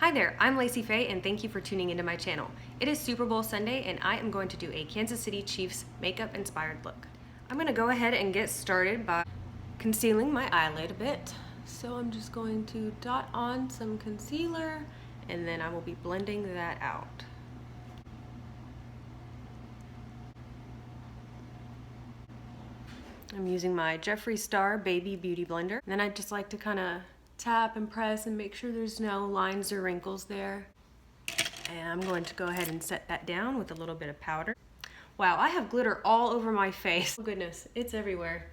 Hi there, I'm Lacey Faye and thank you for tuning into my channel. It is Super Bowl Sunday and I am going to do a Kansas City Chiefs makeup inspired look. I'm going to go ahead and get started by concealing my eyelid a bit. So I'm just going to dot on some concealer and then I will be blending that out. I'm using my Jeffree Star Baby Beauty Blender. And then I just like to kind of tap and press and make sure there's no lines or wrinkles there. And I'm going to go ahead and set that down with a little bit of powder. Wow, I have glitter all over my face. Oh goodness, it's everywhere.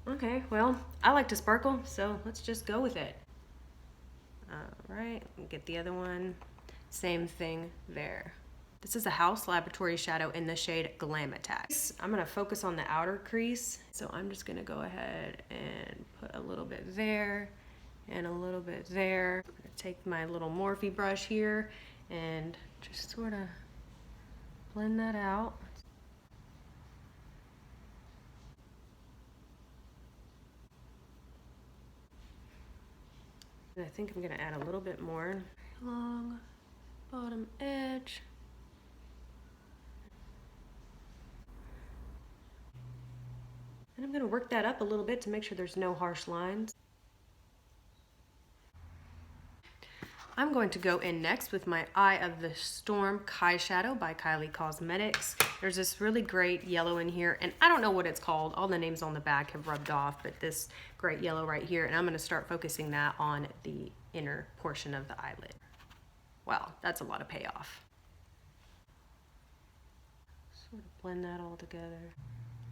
Okay, well, I like to sparkle, so let's just go with it. All right, get the other one. Same thing there. This is a House Laboratory shadow in the shade Glam Attack. I'm gonna focus on the outer crease. So I'm just gonna go ahead and put a little bit there and a little bit there. I'm gonna take my little Morphe brush here and just sort of blend that out. And I think I'm gonna add a little bit more along bottom edge. And I'm gonna work that up a little bit to make sure there's no harsh lines. I'm going to go in next with my Eye of the Storm Kai Shadow by Kylie Cosmetics. There's this really great yellow in here, and I don't know what it's called. All the names on the back have rubbed off, but this great yellow right here, and I'm gonna start focusing that on the inner portion of the eyelid. Wow, that's a lot of payoff. Sort of blend that all together.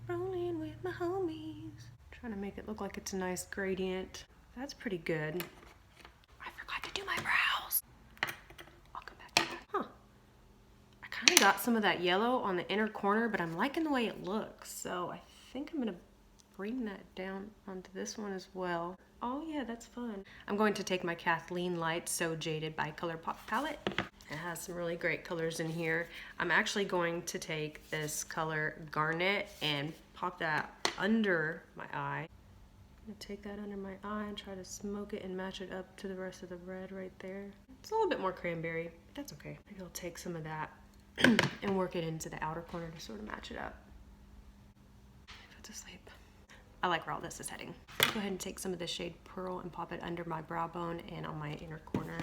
Rolling with my homies. Trying to make it look like it's a nice gradient. That's pretty good. I forgot to do my brows. I'll come back to that. Huh. I kind of got some of that yellow on the inner corner, but I'm liking the way it looks. So I think I'm gonna bring that down onto this one as well. Oh yeah, that's fun. I'm going to take my Kathleen Light So Jaded by ColourPop palette. It has some really great colors in here. I'm actually going to take this color Garnet and pop that under my eye. I'm gonna take that under my eye and try to smoke it and match it up to the rest of the red right there. It's a little bit more cranberry, but that's okay. Maybe I'll take some of that and work it into the outer corner to sort of match it up. If it's asleep. I like where all this is heading. I'll go ahead and take some of the shade Pearl and pop it under my brow bone and on my inner corner.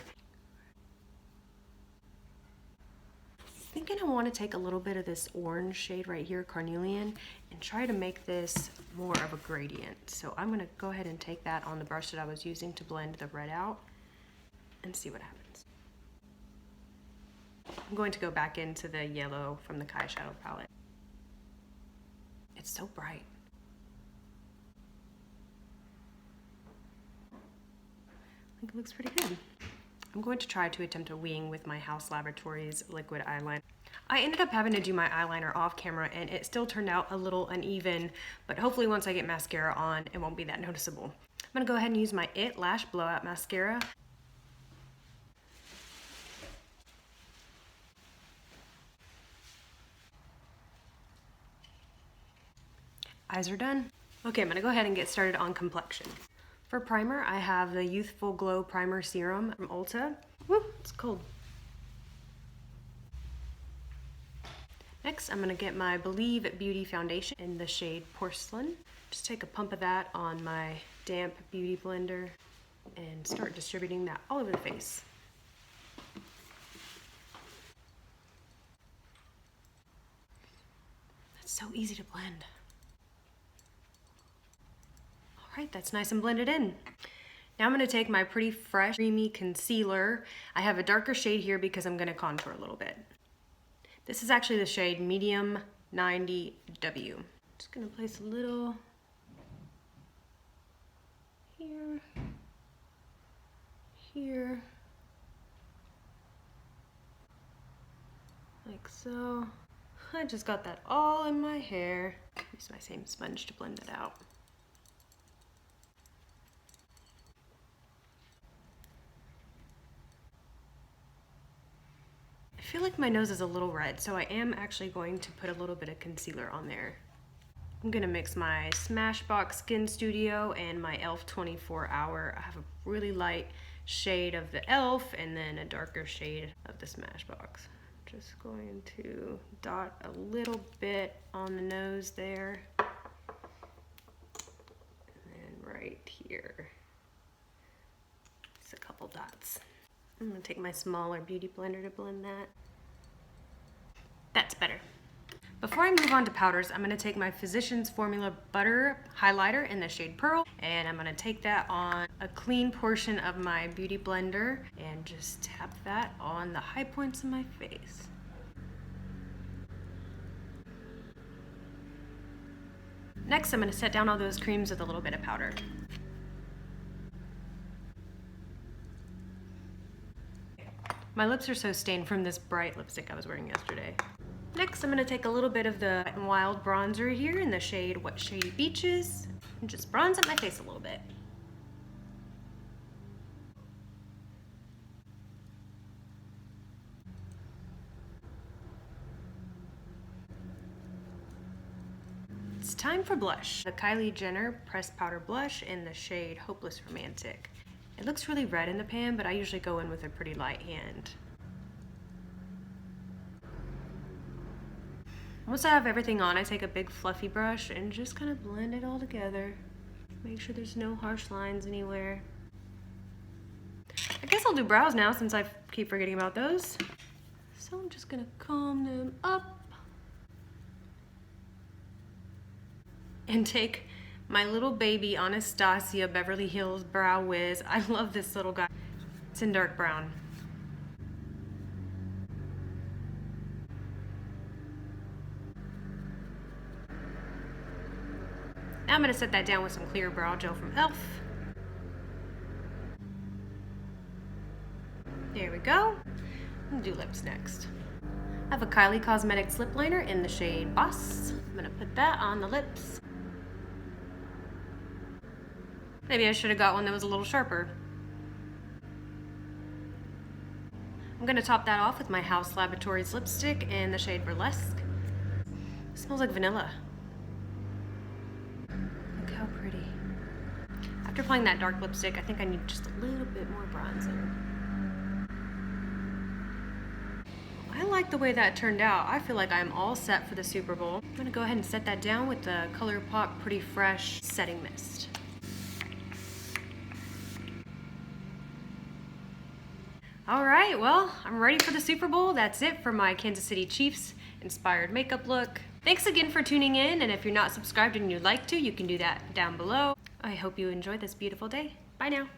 Thinking I want to take a little bit of this orange shade right here, Carnelian, and try to make this more of a gradient. So I'm going to go ahead and take that on the brush that I was using to blend the red out and see what happens. I'm going to go back into the yellow from the Kai Shadow palette. It's so bright. I think it looks pretty good. I'm going to try to attempt a wing with my House Laboratories liquid eyeliner. I ended up having to do my eyeliner off camera and it still turned out a little uneven, but hopefully once I get mascara on, it won't be that noticeable. I'm gonna go ahead and use my IT Lash Blowout Mascara. Eyes are done. Okay, I'm gonna go ahead and get started on complexion. For primer, I have the Youthful Glow Primer Serum from Ulta. Woo, it's cold. Next, I'm gonna get my Believe Beauty Foundation in the shade Porcelain. Just take a pump of that on my damp beauty blender and start distributing that all over the face. That's so easy to blend. All right, that's nice and blended in. Now I'm gonna take my Pretty Fresh Creamy Concealer. I have a darker shade here because I'm gonna contour a little bit. This is actually the shade Medium 90W. Just gonna place a little here, here, like so. I just got that all in my hair. Use my same sponge to blend it out. I feel like my nose is a little red, so I am actually going to put a little bit of concealer on there. I'm gonna mix my Smashbox Skin Studio and my e.l.f. 24 Hour. I have a really light shade of the e.l.f. and then a darker shade of the Smashbox. Just going to dot a little bit on the nose there. And then right here, just a couple dots. I'm gonna take my smaller beauty blender to blend that. That's better. Before I move on to powders, I'm going to take my Physicians Formula Butter Highlighter in the shade Pearl, and I'm going to take that on a clean portion of my beauty blender and just tap that on the high points of my face. Next, I'm going to set down all those creams with a little bit of powder. My lips are so stained from this bright lipstick I was wearing yesterday. Next, I'm going to take a little bit of the Wet n Wild bronzer here in the shade Wet Shady Beaches and just bronze up my face a little bit. It's time for blush. The Kylie Jenner Pressed Powder Blush in the shade Hopeless Romantic. It looks really red in the pan, but I usually go in with a pretty light hand. Once I have everything on, I take a big fluffy brush and just kind of blend it all together. Make sure there's no harsh lines anywhere. I guess I'll do brows now since I keep forgetting about those. So I'm just gonna comb them up and take my little baby Anastasia Beverly Hills Brow Wiz. I love this little guy. It's in dark brown. Now I'm going to set that down with some clear brow gel from e.l.f. There we go. I'm going to do lips next. I have a Kylie Cosmetics lip liner in the shade Boss. I'm going to put that on the lips. Maybe I should have got one that was a little sharper. I'm going to top that off with my Haus Laboratories lipstick in the shade Burlesque. It smells like vanilla. How pretty. After applying that dark lipstick, I think I need just a little bit more bronzer. I like the way that turned out. I feel like I'm all set for the Super Bowl. I'm gonna go ahead and set that down with the ColourPop Pretty Fresh Setting Mist. All right, well, I'm ready for the Super Bowl. That's it for my Kansas City Chiefs inspired makeup look. Thanks again for tuning in, and if you're not subscribed and you'd like to, you can do that down below. I hope you enjoy this beautiful day. Bye now.